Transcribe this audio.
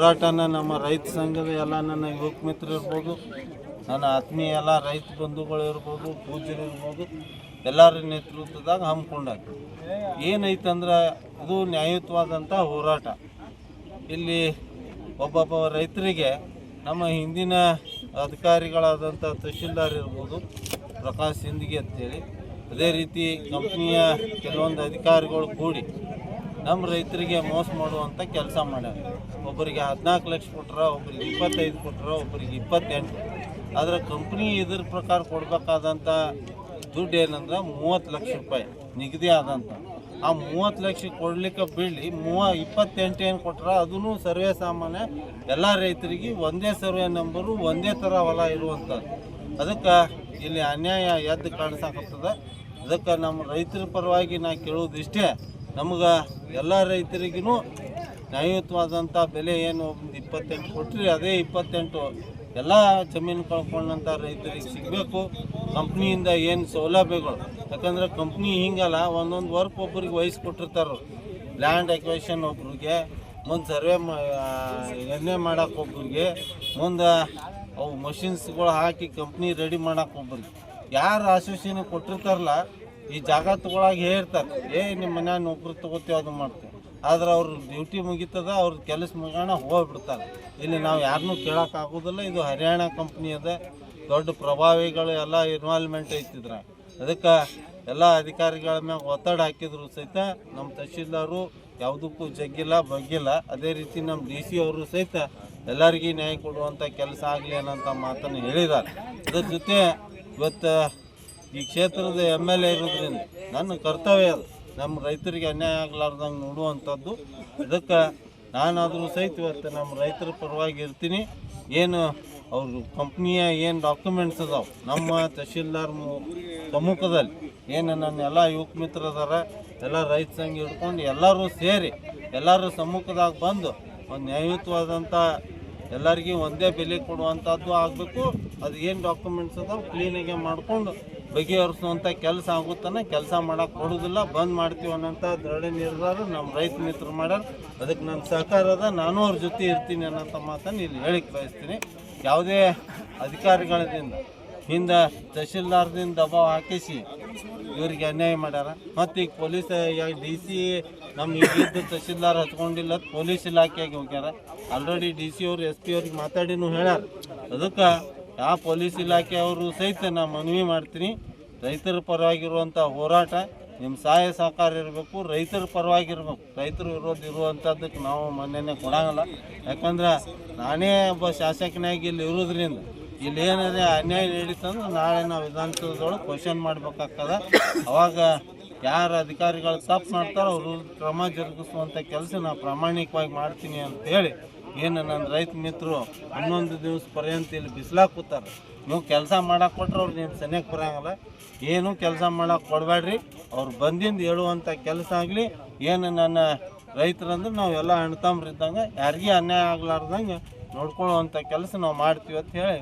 ಹೋರಾಟನ ನಮ್ಮ ರೈತ ಸಂಘದ ಎಲ್ಲ ನನ್ನ ಯುವಕ ಮಿತ್ರರು ಇರ್ಬೋದು, ನನ್ನ ಆತ್ಮೀಯ ಎಲ್ಲ ರೈತ ಬಂಧುಗಳು ಇರ್ಬೋದು, ಪೂಜ್ಯರು ಇರ್ಬೋದು, ಎಲ್ಲರ ನೇತೃತ್ವದಾಗ ಹಮ್ಮಿಕೊಂಡಾಗ ಏನೈತಂದ್ರೆ ಇದು ನ್ಯಾಯಯುತವಾದಂಥ ಹೋರಾಟ. ಇಲ್ಲಿ ಒಬ್ಬೊಬ್ಬ ರೈತರಿಗೆ ನಮ್ಮ ಹಿಂದಿನ ಅಧಿಕಾರಿಗಳಾದಂಥ ತಹಶೀಲ್ದಾರ್ ಇರ್ಬೋದು, ಪ್ರಕಾಶ್ ಸಿಂದಗಿ ಅಂತೇಳಿ, ಅದೇ ರೀತಿ ಕಂಪ್ನಿಯ ಕೆಲವೊಂದು ಅಧಿಕಾರಿಗಳು ಕೂಡಿ ನಮ್ಮ ರೈತರಿಗೆ ಮೋಸ ಮಾಡುವಂಥ ಕೆಲಸ ಮಾಡ್ಯಾರ. ಒಬ್ಬರಿಗೆ 14 ಲಕ್ಷ ಕೊಟ್ಟರೆ, ಒಬ್ಬರಿಗೆ 25 ಕೊಟ್ಟರೆ, ಒಬ್ಬರಿಗೆ 28. ಆದರೆ ಕಂಪ್ನಿ ಇದ್ರ ಪ್ರಕಾರ ಕೊಡಬೇಕಾದಂಥ ದುಡ್ಡು ಏನಂದ್ರೆ 30 ಲಕ್ಷ ರೂಪಾಯಿ ನಿಗದಿ ಆದಂಥ. ಆ 30 ಲಕ್ಷ ಕೊಡ್ಲಿಕ್ಕೆ ಬಿಡಲಿ 28 ಏನು ಕೊಟ್ರೆ ಅದೂ ಸರ್ವೇ ಸಾಮಾನ್ಯ ಎಲ್ಲ ರೈತರಿಗೆ ಒಂದೇ ಸರ್ವೆ ನಂಬರು, ಒಂದೇ ಥರ ಹೊಲ ಇರುವಂಥದ್ದು. ಅದಕ್ಕೆ ಇಲ್ಲಿ ಅನ್ಯಾಯ ಎದ್ದು ಕಾಣಿಸಾಕತ್ತದ. ಅದಕ್ಕೆ ನಮ್ಮ ರೈತರ ಪರವಾಗಿ ನಾ ಕೇಳೋದಿಷ್ಟೇ, ನಮ್ಗೆ ಎಲ್ಲ ರೈತರಿಗೂ ನ್ಯಾಯಯುತವಾದಂಥ ಬೆಲೆ ಏನು 28 ಕೊಟ್ಟರೆ ಅದೇ 28 ಎಲ್ಲ ಜಮೀನು ಕಳ್ಕೊಂಡಂಥ ರೈತರಿಗೆ ಸಿಗಬೇಕು. ಕಂಪ್ನಿಯಿಂದ ಏನು ಸೌಲಭ್ಯಗಳು, ಯಾಕಂದ್ರೆ ಕಂಪ್ನಿ ಹಿಂಗಲ್ಲ, ಒಂದೊಂದು ವರ್ಕ್ ಒಬ್ಬರಿಗೆ ವಹಿಸ್ಕೊಟ್ಟಿರ್ತಾರೆ. ಲ್ಯಾಂಡ್ ಎಕ್ವೇಷನ್ ಒಬ್ರಿಗೆ, ಮುಂದೆ ಸರ್ವೆ ಎಣ್ಣೆ ಮಾಡೋಕೆ ಒಬ್ರಿಗೆ, ಮುಂದೆ ಅವು ಮಷಿನ್ಸ್ಗಳು ಹಾಕಿ ಕಂಪ್ನಿ ರೆಡಿ ಮಾಡೋಕೆ ಒಬ್ರಿಗೆ. ಯಾರು ಆಶ್ವಾಸನೆ ಕೊಟ್ಟಿರ್ತಾರಲ್ಲ ಈ ಜಾಗ ತೊಗೊಳಾಗ ಹೇಳ್ತಾರೆ, ನಿಮ್ಮ ಮನ್ಯಾಗ ನೌಕರಿ ತೊಗೋತೀವಿ ಅದು ಮಾಡ್ತೀವಿ. ಆದ್ರೆ ಅವ್ರ ಡ್ಯೂಟಿ ಮುಗೀತದ, ಅವ್ರ ಕೆಲಸ ಮುಗೋಣ ಹೋಗ್ಬಿಡ್ತಾರೆ. ಇಲ್ಲಿ ನಾವು ಯಾರನ್ನೂ ಕೇಳೋಕ್ಕಾಗೋದಿಲ್ಲ. ಇದು ಹರಿಯಾಣ ಕಂಪ್ನಿ ಅದ, ದೊಡ್ಡ ಪ್ರಭಾವಿಗಳು ಎಲ್ಲ ಇನ್ವಾಲ್ವ್ಮೆಂಟ್ ಐತಿದ್ರ. ಅದಕ್ಕೆ ಎಲ್ಲ ಅಧಿಕಾರಿಗಳ ಮ್ಯಾಗ ಒತ್ತಡ ಹಾಕಿದ್ರು ಸಹಿತ ನಮ್ಮ ತಹಶೀಲ್ದಾರು ಯಾವುದಕ್ಕೂ ಜಗ್ಗಿಲ್ಲ ಬಗ್ಗಿಲ್ಲ. ಅದೇ ರೀತಿ ನಮ್ಮ DC ಅವರು ಸಹಿತ ಎಲ್ಲರಿಗೂ ನ್ಯಾಯ ಕೊಡುವಂಥ ಕೆಲಸ ಆಗಲಿ ಅನ್ನೋಂಥ ಮಾತನ್ನು ಹೇಳಿದ್ದಾರೆ. ಅದ್ರ ಜೊತೆ ಇವತ್ತು ಈ ಕ್ಷೇತ್ರದ MLA ಇರೋದ್ರಿಂದ ನನ್ನ ಕರ್ತವ್ಯ ಅದು ನಮ್ಮ ರೈತರಿಗೆ ಅನ್ಯಾಯ ಆಗಲಾರ್ದಂಗೆ ನೋಡುವಂಥದ್ದು. ಅದಕ್ಕೆ ನಾನಾದರೂ ಸಹಿತ ಇವತ್ತು ನಮ್ಮ ರೈತರ ಪರವಾಗಿ ಇರ್ತೀನಿ. ಏನು ಅವರು ಕಂಪ್ನಿಯ ಏನು ಡಾಕ್ಯುಮೆಂಟ್ಸ್ ಅದಾವೆ ನಮ್ಮ ತಹಶೀಲ್ದಾರ್ ಸಮ್ಮುಖದಲ್ಲಿ, ಏನು ನನ್ನ ಎಲ್ಲ ಯುವಕ ಮಿತ್ರದಾರ ಎಲ್ಲ ರೈತ ಸಂಘ ಹಿಡ್ಕೊಂಡು ಎಲ್ಲರೂ ಸೇರಿ ಎಲ್ಲರ ಸಮ್ಮುಖದಾಗ ಬಂದು ಒಂದು ನ್ಯಾಯಯುತವಾದಂಥ ಎಲ್ಲರಿಗೂ ಒಂದೇ ಬೆಲೆ ಕೊಡುವಂಥದ್ದು ಆಗಬೇಕು. ಅದು ಏನು ಡಾಕ್ಯುಮೆಂಟ್ಸ್ ಅದಾವೆ ಕ್ಲೀನಾಗೆ ಮಾಡಿಕೊಂಡು ಬಗೆಹರಿಸುವಂಥ ಕೆಲಸ ಆಗುತ್ತಾನೆ. ಕೆಲಸ ಮಾಡೋಕೆ ಕೊಡೋದಿಲ್ಲ, ಬಂದ್ ಮಾಡ್ತೀವಿ ಅನ್ನೋಂಥ ದೃಢ ನಿರ್ಧಾರ ನಮ್ಮ ರೈತ ಮಿತ್ರರು ಮಾಡ್ಯಾರ. ಅದಕ್ಕೆ ನನ್ನ ಸಹಕಾರ ಅದ, ನಾನು ಅವ್ರ ಜೊತೆ ಇರ್ತೀನಿ ಅನ್ನೋಂಥ ಮಾತನ್ನು ಇಲ್ಲಿ ಹೇಳಿಕ್ಕೆ ಬಯಸ್ತೀನಿ. ಯಾವುದೇ ಅಧಿಕಾರಿಗಳಿಂದ ಹಿಂದೆ ತಹಶೀಲ್ದಾರ್ದಿಂದ ದಬಾವ್ ಹಾಕಿಸಿ ಇವರಿಗೆ ಅನ್ಯಾಯ ಮಾಡ್ಯಾರ. ಮತ್ತು ಈಗ ಪೊಲೀಸ್ DC ನಮ್ಮ ಈಗಿದ್ದ ತಹಶೀಲ್ದಾರ್ ಹಚ್ಕೊಂಡಿಲ್ಲ, ಪೊಲೀಸ್ ಇಲಾಖೆಗೆ ಹೋಗ್ಯಾರ. ಆಲ್ರೆಡಿ DC ಅವರು SP ಅವ್ರಿಗೆ ಮಾತಾಡಿನೂ ಹೇಳ್ಯಾರ. ಅದಕ್ಕೆ ಯಾವ ಪೊಲೀಸ್ ಇಲಾಖೆಯವರು ಸಹಿತ ನಾನು ಮನವಿ ಮಾಡ್ತೀನಿ, ರೈತರ ಪರವಾಗಿರುವಂಥ ಹೋರಾಟ ನಿಮ್ಮ ಸಹಾಯ ಸಹಕಾರ ಇರಬೇಕು, ರೈತರ ಪರವಾಗಿರ್ಬೇಕು. ರೈತರು ವಿರೋಧ ಇರುವಂಥದ್ದಕ್ಕೆ ನಾವು ಮನ್ನೆನೇ ಕೊಡೋಂಗಿಲ್ಲ. ಯಾಕಂದ್ರೆ ನಾನೇ ಒಬ್ಬ ಶಾಸಕನಾಗಿ ಇಲ್ಲಿ ಇರೋದ್ರಿಂದ ಇಲ್ಲಿ ಏನಾದ್ರೆ ಅನ್ಯಾಯ ನಡೀತಂದ್ರೆ ನಾಳೆ ನಾವು ವಿಧಾನಸೌಧದೊಳಗೆ ಕ್ವಶನ್ ಮಾಡಬೇಕಾಗ್ತದೆ. ಅವಾಗ ಯಾರು ಅಧಿಕಾರಿಗಳು ತಪ್ಪು ಮಾಡ್ತಾರೋ ಅವರು ಕ್ರಮ ಜರುಗಿಸುವಂಥ ಕೆಲಸ ನಾವು ಪ್ರಾಮಾಣಿಕವಾಗಿ ಮಾಡ್ತೀನಿ ಅಂತೇಳಿ, ಏನು ನನ್ನ ರೈತ ಮಿತ್ರರು 11 ದಿವಸ ಪರ್ಯಂತ ಇಲ್ಲಿ ಬಿಸಿಲಾಗ ಕೂತಾರೆ. ನೀವು ಕೆಲಸ ಮಾಡಕ್ಕೆ ಕೊಟ್ರೆ ಅವ್ರು ನೀವು ಸನಿಯಕ್ಕೆ ಬರೋಂಗಲ್ಲ. ಏನೂ ಕೆಲಸ ಮಾಡಕ್ಕೆ ಕೊಡಬೇಡ್ರಿ, ಅವ್ರು ಬಂದಿಂದ ಹೇಳುವಂಥ ಕೆಲಸ ಆಗಲಿ. ಏನು ನನ್ನ ರೈತರಂದ್ರೆ ನಾವು ಎಲ್ಲ ಅಣ್ತಂಬ್ರಿದ್ದಂಗೆ ಯಾರಿಗೂ ಅನ್ಯಾಯ ಆಗ್ಲಾರ್ದಂಗೆ ನೋಡ್ಕೊಳ್ಳುವಂಥ ಕೆಲಸ ನಾವು ಮಾಡ್ತೀವಿ ಅಂತ ಹೇಳಿ